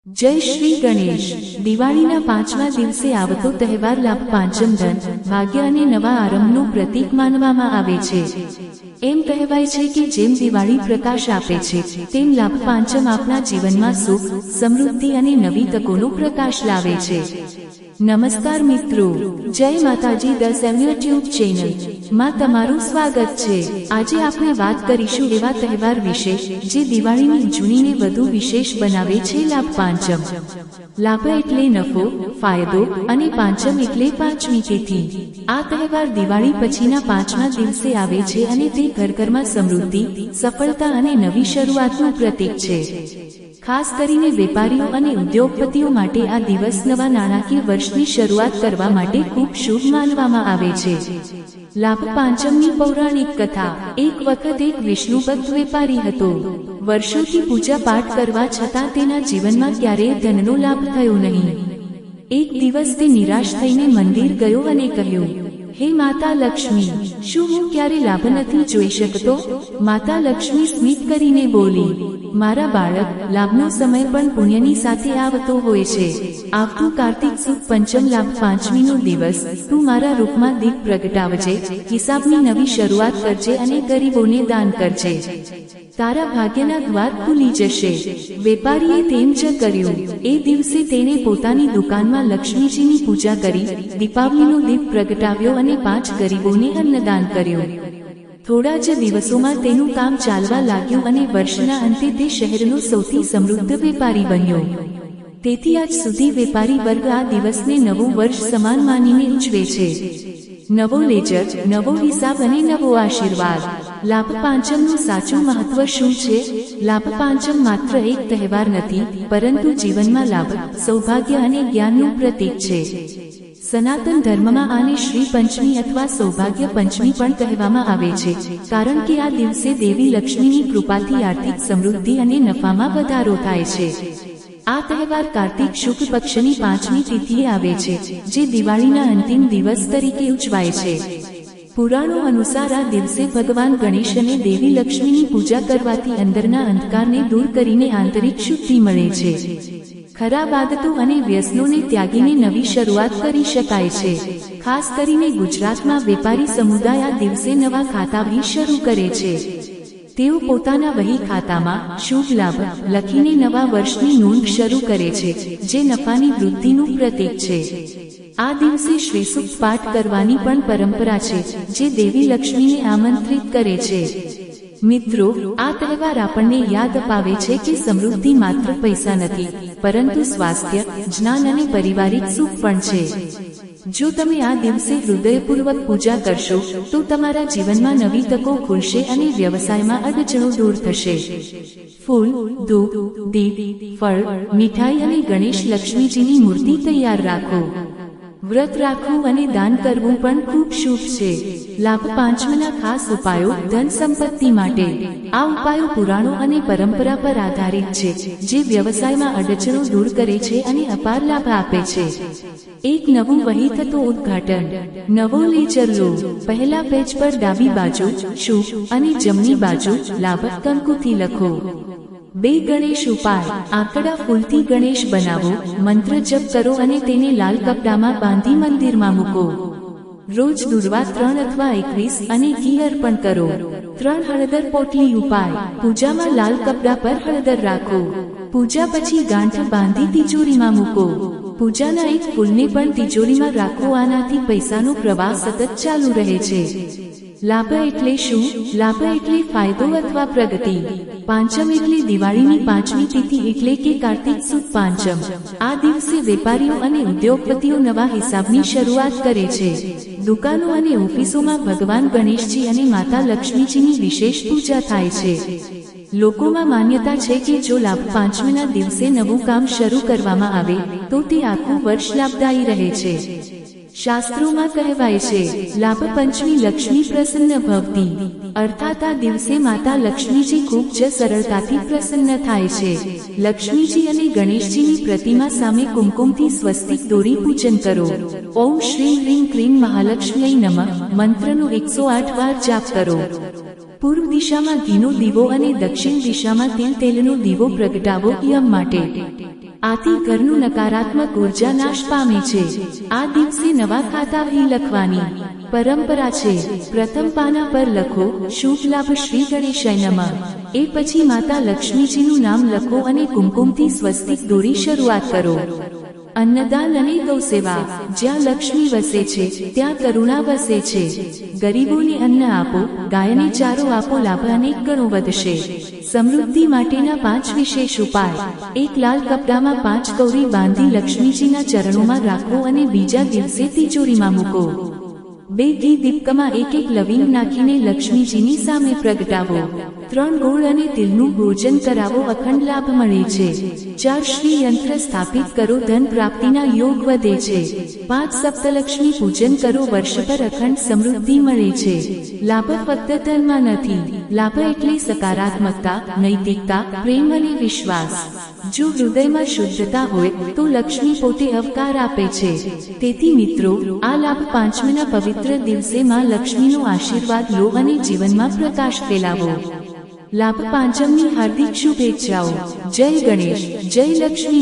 જય શ્રી ગણેશ। દિવાળીના પાંચમા દિવસે આવતો તહેવાર લાભ પાંચમ ધન, ભાગ્ય અને નવા આરંભનું પ્રતીક માનવામાં આવે છે। એમ કહેવાય છે કે જેમ દિવાળી પ્રકાશ આપે છે, તેમ લાભ પાંચમ આપણા જીવનમાં સુખ, સમૃદ્ધિ અને નવી તકોનો પ્રકાશ લાવે છે। નમસ્કાર મિત્રો, જય માતાજી। 10M યુટ્યુબ ચેનલ માં તમારું સ્વાગત છે। આજે આપણે વાત કરીશું એવા તહેવાર વિશે જે દિવાળીની ઉજવણીને વધુ વિશેષ બનાવે છે। લાભ પાંચમ। લાભ એટલે નફો, ફાયદો અને પાંચમ એટલે પાંચમી તિથિ। આ તહેવાર દિવાળી પછીના પાંચમા દિવસે આવે છે અને તે ઘરમાં સમૃદ્ધિ, સફળતા અને નવી શરૂઆતનું પ્રતીક છે। ખાસ કરીને વેપારીઓ અને ઉદ્યોગપતિઓ માટે આ દિવસ નવા નાણાકીય વર્ષની શરૂઆત કરવા માટે ખૂબ શુભ માનવામાં આવે છે। લાભ પાંચમની પૌરાણિક કથા। એક વખત એક વિષ્ણુભક્ત વેપારી હતો। વર્ષોથી પૂજા પાઠ કરવા છતાં તેના જીવનમાં ક્યારેય ધનનો લાભ થયો નહીં। એક દિવસ તે નિરાશ થઈને મંદિર ગયો અને કહ્યું, હે માતા લક્ષ્મી, શું હું ક્યારે લાભ નથી જોઈ શકતો? માતા લક્ષ્મી સ્મિત કરીને બોલી, મારા બાળક, લાભનો સમય પણ પુણ્યની સાથે આવતો હોય છે। આવતું કાર્તિક સુદ પંચમ લાભ પાંચમીનો દિવસ તું મારા રૂપમાં દીપ પ્રગટાવજે, હિસાબની નવી શરૂઆત કરજે અને ગરીબોને દાન કરજે। તારા ભાગ્યના દ્વાર ખુલી જશે। વેપારીએ તેમ જ કર્યું। એ દિવસે તેણે પોતાની દુકાનમાં લક્ષ્મીજીની પૂજા કરી, દીપાવલીનો દીપ પ્રગટાવ્યો અને 5 ગરીબોને અન્નદાન કર્યું। થોડા જ દિવસોમાં તેનું કામ ચાલવા લાગ્યું અને વર્ષના અંતે તે શહેરનો સૌથી સમૃદ્ધ વેપારી બન્યો। તેથી આજ સુધી વેપારી વર્ગ આ દિવસને નવું વર્ષ સમાન માનીને ઉજવે છે। નવો લેજર, નવો હિસાબ અને નવો આશીર્વાદ। લાભ પાંચમનું સાચું મહત્વ શું છે? લાભ પાંચમ માત્ર એક તહેવાર નથી, પરંતુ જીવનમાં લાભ, સૌભાગ્ય અને જ્ઞાનનું પ્રતીક છે। સનાતન ધર્મમાં આને શ્રી પંચમી અથવા સૌભાગ્ય પંચમી પણ કહેવામાં આવે છે, કારણ કે આ દિવસે દેવી લક્ષ્મીની કૃપાથી આર્થિક સમૃદ્ધિ અને નફામાં વધારો થાય છે। આ તહેવાર કાર્તિક શુક્લ પક્ષની 5મી તિથિએ આવે છે, જે દિવાળીના અંતિમ દિવસ તરીકે ઉજવાય છે। પુરાણો અનુસાર આ દિવસે ભગવાન ગણેશ અને દેવી લક્ષ્મીની પૂજા કરવાથી અંદરના અંધકારને દૂર કરીને આંતરિક શુદ્ધિ મળે છે। ખરાબ આદતો અને વ્યસનોને ત્યાગીને નવી શરૂઆત કરી શકાય છે। ખાસ કરીને ગુજરાતમાં વેપારી સમુદાય આ દિવસે નવા ખાતાવહી શરૂ કરે છે। તેઓ પોતાના વહી ખાતામાં શુભ લાભ લખીને નવા વર્ષની નોંધ શરૂ કરે છે, જે નફાની વૃદ્ધિનું પ્રતીક છે। આ દિવસે શ્રીસુક્ત પાઠ કરવાની પણ પરંપરા છે, જે દેવી લક્ષ્મીને આમંત્રિત કરે છે। મિત્રો, આ તહેવાર આપણને યાદ અપાવે છે કે સમૃદ્ધિ માત્ર પૈસા નથી, પરંતુ સ્વાસ્થ્ય, જ્ઞાન અને પારિવારિક સુખ પણ છે। જો તમે આ દિવસે હૃદયપૂર્વક પૂજા કરશો, તો તમારા જીવનમાં નવી તકો ખુલશે અને વ્યવસાયમાં અડચણો દૂર થશે। ફૂલ, ધૂપ, દીપ, ફળ, મીઠાઈ અને ગણેશ લક્ષ્મીજીની મૂર્તિ તૈયાર રાખો। વ્રત રાખવું અને દાન કરવું પણ ખૂબ શુભ છે। લાભ પાંચમના ખાસ ઉપાયો ધન સંપત્તિ માટે। આ ઉપાયો પુરાણો અને પરંપરા પર આધારિત છે, જે વ્યવસાયમાં અડચણો દૂર કરે છે અને અપાર લાભ આપે છે। એક નવું વહી થતું ઉદ્ઘાટન। નવો લેજર લો। પહેલા પેજ પર ડાબી બાજુ શુભ અને જમણી બાજુ લાભ કંકુથી લખો। 2 ગણેશ ઉપાય। આંકડા ફૂલથી ગણેશ બનાવો, મંત્ર જપ કરો અને તેને લાલ કપડામાં બાંધી મંદિરમાં મૂકો। રોજ દુર્વા 3 અથવા 21 અને ઘી અર્પણ કરો। 3 હળદર પોટલી ઉપાય। પૂજામાં લાલ કપડા પર હળદર રાખો। પૂજા પછી ગાંઠ બાંધી તિજોરીમાં મૂકો। પૂજાના એક ફૂલને પણ તિજોરીમાં રાખો, આનાથી પૈસાનો પ્રવાહ સતત ચાલુ રહે છે। લાભ એટલે શું? લાભ એટલે ફાયદો અથવા પ્રગતિ। પાંચમ એટલે દિવાળીની 5મી તિથિ એટલે કે કાર્તિક સુદ પાંચમ। આ દિવસે વેપારીઓ અને ઉદ્યોગપતિઓ નવા હિસાબની શરૂઆત કરે છે। દુકાનો અને ઓફિસોમાં ભગવાન ગણેશજી અને માતા લક્ષ્મીજીની વિશેષ પૂજા થાય છે। લોકોમાં માન્યતા છે કે જો લાભ પાંચમના દિવસે નવું કામ શરૂ કરવામાં આવે, તો તે આખું વર્ષ લાભદાયી રહે છે। શાસ્ત્રોમાં કહેવાય છે, લાભ પંચમી લક્ષ્મી પ્રસન્ન ભવતી, અર્થાત આ દિવસે માતા લક્ષ્મીજી ખૂબ જ સરળતાથી પ્રસન્ન થાય છે। લક્ષ્મીજી અને ગણેશજીની પ્રતિમા સામે કુમકુમથી સ્વસ્તિક દોરી પૂજન કરો। ઓમ શ્રીમ હ્રીમ ક્લીમ મહાલક્ષ્મી નમઃ મંત્રનો 108 વાર જાપ કરો। પૂર્વ દિશામાં ઘીનો દીવો અને દક્ષિણ દિશામાં તેલનો દીવો પ્રગટાવો યમ માટે। આથી ઘરનું નકારાત્મક ઉર્જા નાશ પામે છે. આ દિવસે નવા ખાતા અહીં લખવાની પરંપરા છે. પ્રથમ પાના પર લખો શુભ લાભ શ્રી ગણેશાય નમઃ. એ પછી માતા લક્ષ્મીજીનું નામ લખો અને કુમકુમથી સ્વસ્તિક દોરી શરૂઆત કરો. અન્નદાન અને ગૌસેવા. જ્યાં લક્ષ્મી વસે છે ત્યાં કરુણા વસે છે. ગરીબોને અન્ન આપો, ગાયને ચારો આપો, લાભ અનેક ગણો વધશે. સમૃદ્ધિ માટેના 5 વિશેષ ઉપાય. એક લાલ કપડામાં 5 કૌરી બાંધી લક્ષ્મીજીના ચરણોમાં રાખો અને બીજા દિવસે તિજોરીમાં મૂકો. 2 ઘી દીપકમાં 1 લવિંગ નાખીને લક્ષ્મીજીની સામે પ્રગટાવો. 3 ગોળ અને તિલનું ભોજન કરાવો, અખંડ લાભ મળે છે. 4 શ્રી યંત્ર સ્થાપિત કરો, ધન પ્રાપ્તિના યોગ વધે છે. 5 સપ્તલક્ષ્મી પૂજન કરો, વર્ષભર અખંડ સમૃદ્ધિ મળે છે. લાભ ફક્ત ધનમાં નથી, લાભ એટલે સકારાત્મકતા, નૈતિકતા, પ્રેમ અને વિશ્વાસ. જો હૃદયમાં શુદ્ધતા હોય તો લક્ષ્મી પોતે અવકાર આપે છે. તેથી મિત્રો, આ લાભ પાંચમના પવિત્ર દિવસે માં લક્ષ્મીનો આશીર્વાદ લો અને જીવનમાં પ્રકાશ ફેલાવો. લાભ પાંચમની હાર્દિક શુભેચ્છાઓ. જય ગણેશ, જય લક્ષ્મી.